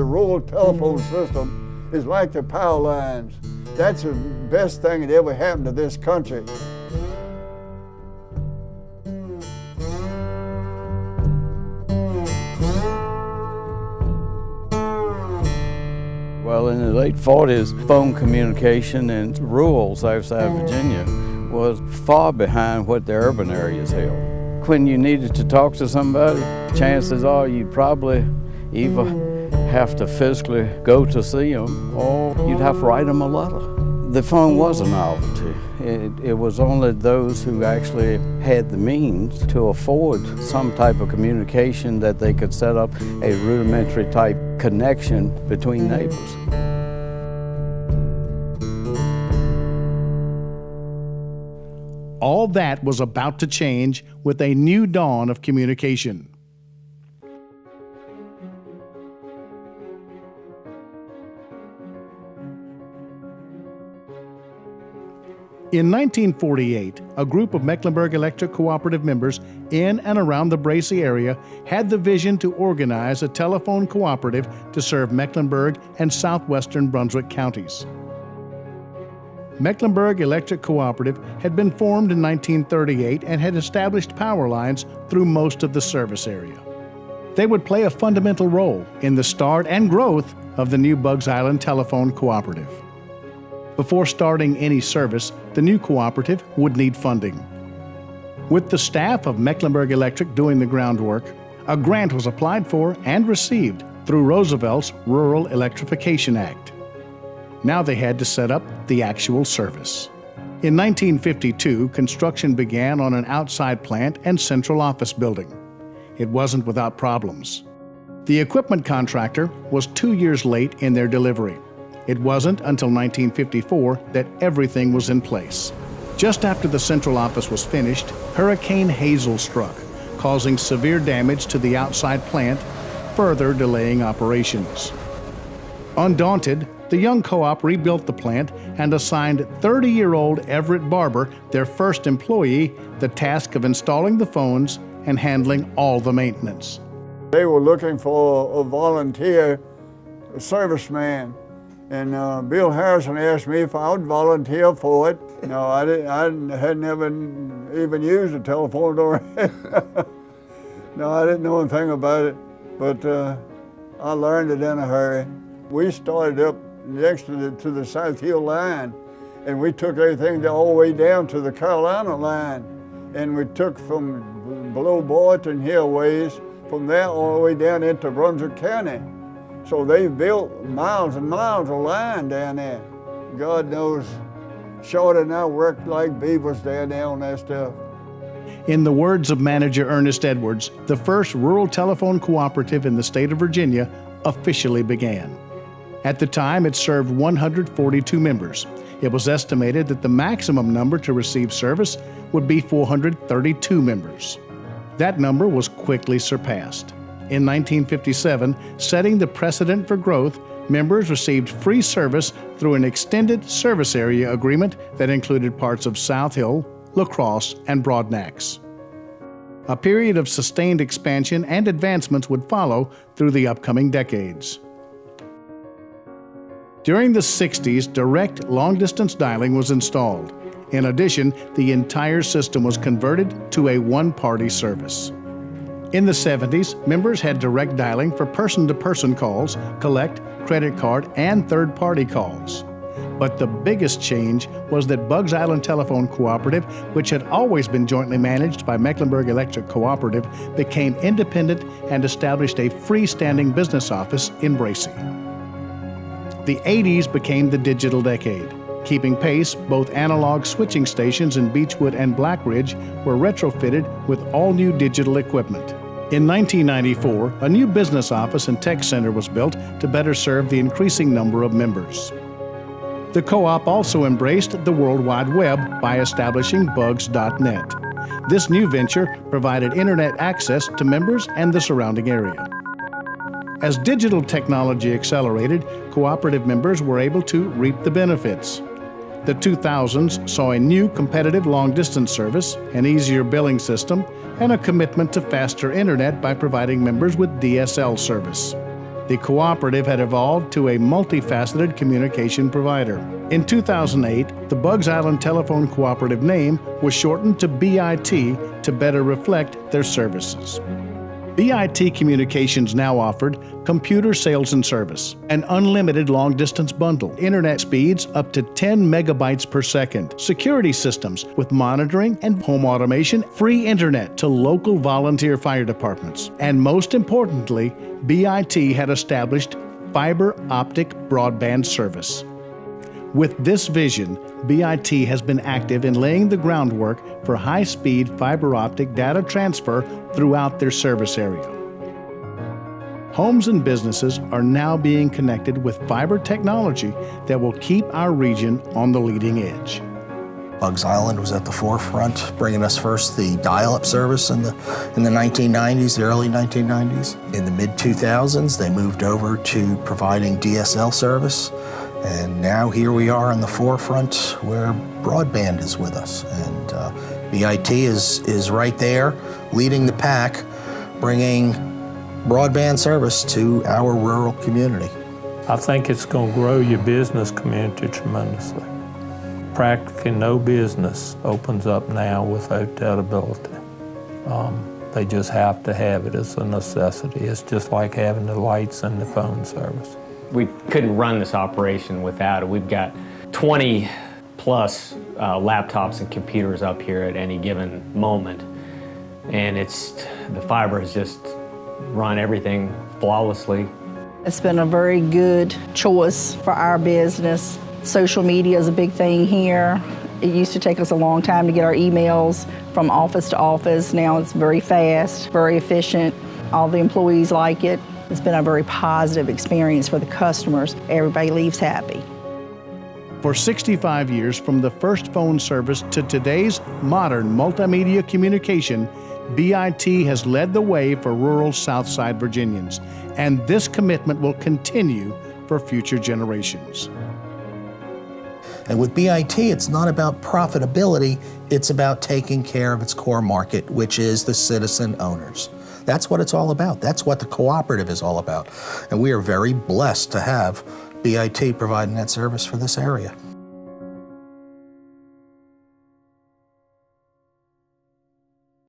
The rural telephone system is like the power lines. That's the best thing that ever happened to this country. Well, in the late 40s, phone communication in rural Southside Virginia was far behind what the urban areas held. When you needed to talk to somebody, chances are you'd probably either have to physically go to see them or you'd have to write them a letter. The phone was a novelty. It was only those who actually had the means to afford some type of communication that they could set up a rudimentary type connection between neighbors. All that was about to change with a new dawn of communication. In 1948, a group of Mecklenburg Electric Cooperative members in and around the Bracy area had the vision to organize a telephone cooperative to serve Mecklenburg and southwestern Brunswick counties. Mecklenburg Electric Cooperative had been formed in 1938 and had established power lines through most of the service area. They would play a fundamental role in the start and growth of the new Buggs Island Telephone Cooperative. Before starting any service, the new cooperative would need funding. With the staff of Mecklenburg Electric doing the groundwork, a grant was applied for and received through Roosevelt's Rural Electrification Act. Now they had to set up the actual service. In 1952, construction began on an outside plant and central office building. It wasn't without problems. The equipment contractor was 2 years late in their delivery. It wasn't until 1954 that everything was in place. Just after the central office was finished, Hurricane Hazel struck, causing severe damage to the outside plant, further delaying operations. Undaunted, the young co-op rebuilt the plant and assigned 30-year-old Everett Barber, their first employee, the task of installing the phones and handling all the maintenance. They were looking for a volunteer serviceman. And Bill Harrison asked me if I would volunteer for it. No, I had never even used a telephone already. No, I didn't know anything about it, but I learned it in a hurry. We started up next to the South Hill line, and we took everything all the way down to the Carolina line. And we took from below Boynton Hill ways, from there all the way down into Brunswick County. So they built miles and miles of line down there. God knows, Short and I worked like beavers down there on that stuff. In the words of manager Ernest Edwards, the first rural telephone cooperative in the state of Virginia officially began. At the time, it served 142 members. It was estimated that the maximum number to receive service would be 432 members. That number was quickly surpassed. In 1957, setting the precedent for growth, members received free service through an extended service area agreement that included parts of South Hill, La Crosse, and Broadnax. A period of sustained expansion and advancements would follow through the upcoming decades. During the 60s, direct long-distance dialing was installed. In addition, the entire system was converted to a one-party service. In the 70s, members had direct dialing for person-to-person calls, collect, credit card, and third-party calls. But the biggest change was that Buggs Island Telephone Cooperative, which had always been jointly managed by Mecklenburg Electric Cooperative, became independent and established a freestanding business office in Bracy. The 80s became the digital decade. Keeping pace, both analog switching stations in Beechwood and Black Ridge were retrofitted with all-new digital equipment. In 1994, a new business office and tech center was built to better serve the increasing number of members. The co-op also embraced the World Wide Web by establishing Buggs.net. This new venture provided internet access to members and the surrounding area. As digital technology accelerated, cooperative members were able to reap the benefits. The 2000s saw a new competitive long-distance service, an easier billing system, and a commitment to faster internet by providing members with DSL service. The cooperative had evolved to a multifaceted communication provider. In 2008, the Buggs Island Telephone Cooperative name was shortened to BIT to better reflect their services. BIT Communications now offered computer sales and service, an unlimited long-distance bundle, internet speeds up to 10 megabytes per second, security systems with monitoring and home automation, free internet to local volunteer fire departments, and most importantly, BIT had established fiber optic broadband service. With this vision, BIT has been active in laying the groundwork for high-speed fiber optic data transfer throughout their service area. Homes and businesses are now being connected with fiber technology that will keep our region on the leading edge. Buggs Island was at the forefront, bringing us first the dial-up service in the 1990s, the early 1990s. In the mid-2000s, they moved over to providing DSL service. And now here we are on the forefront where broadband is with us. And BIT is right there, leading the pack, bringing broadband service to our rural community. I think it's going to grow your business community tremendously. Practically no business opens up now without that ability. They just have to have it. It's a necessity. It's just like having the lights and the phone service. We couldn't run this operation without it. We've got 20 plus laptops and computers up here at any given moment. And the fiber has just run everything flawlessly. It's been a very good choice for our business. Social media is a big thing here. It used to take us a long time to get our emails from office to office. Now it's very fast, very efficient. All the employees like it. It's been a very positive experience for the customers. Everybody leaves happy. For 65 years, from the first phone service to today's modern multimedia communication, BIT has led the way for rural Southside Virginians, and this commitment will continue for future generations. And with BIT, it's not about profitability, it's about taking care of its core market, which is the citizen owners. That's what it's all about. That's what the cooperative is all about. And we are very blessed to have BIT providing that service for this area.